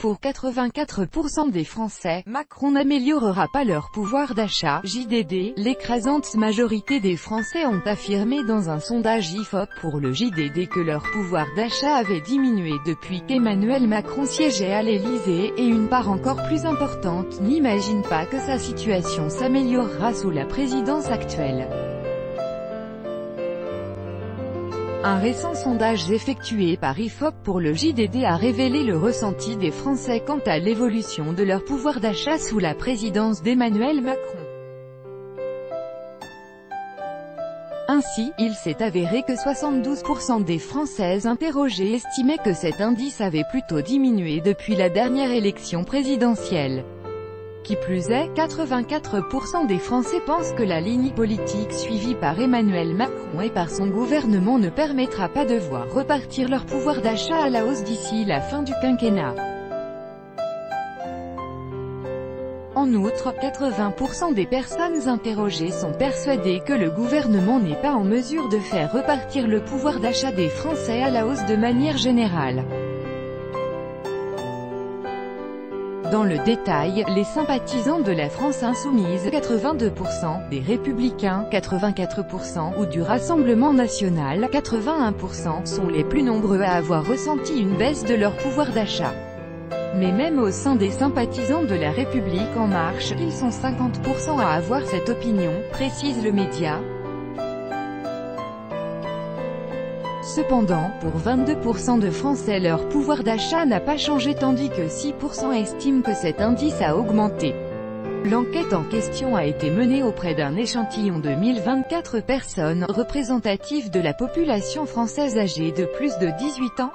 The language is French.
Pour 84% des Français, Macron n'améliorera pas leur pouvoir d'achat. JDD, l'écrasante majorité des Français ont affirmé dans un sondage IFOP pour le JDD que leur pouvoir d'achat avait diminué depuis qu'Emmanuel Macron siégeait à l'Élysée, et une part encore plus importante n'imagine pas que sa situation s'améliorera sous la présidence actuelle. Un récent sondage effectué par IFOP pour le JDD a révélé le ressenti des Français quant à l'évolution de leur pouvoir d'achat sous la présidence d'Emmanuel Macron. Ainsi, il s'est avéré que 72% des Françaises interrogées estimaient que cet indice avait plutôt diminué depuis la dernière élection présidentielle. Qui plus est, 84% des Français pensent que la ligne politique suivie par Emmanuel Macron et par son gouvernement ne permettra pas de voir repartir leur pouvoir d'achat à la hausse d'ici la fin du quinquennat. En outre, 80% des personnes interrogées sont persuadées que le gouvernement n'est pas en mesure de faire repartir le pouvoir d'achat des Français à la hausse de manière générale. Dans le détail, les sympathisants de la France insoumise, 82%, des Républicains, 84%, ou du Rassemblement national, 81%, sont les plus nombreux à avoir ressenti une baisse de leur pouvoir d'achat. Mais même au sein des sympathisants de la République en marche, ils sont 50% à avoir cette opinion, précise le média. Cependant, pour 22% de Français leur pouvoir d'achat n'a pas changé tandis que 6% estiment que cet indice a augmenté. L'enquête en question a été menée auprès d'un échantillon de 1024 personnes, représentatives de la population française âgée de plus de 18 ans.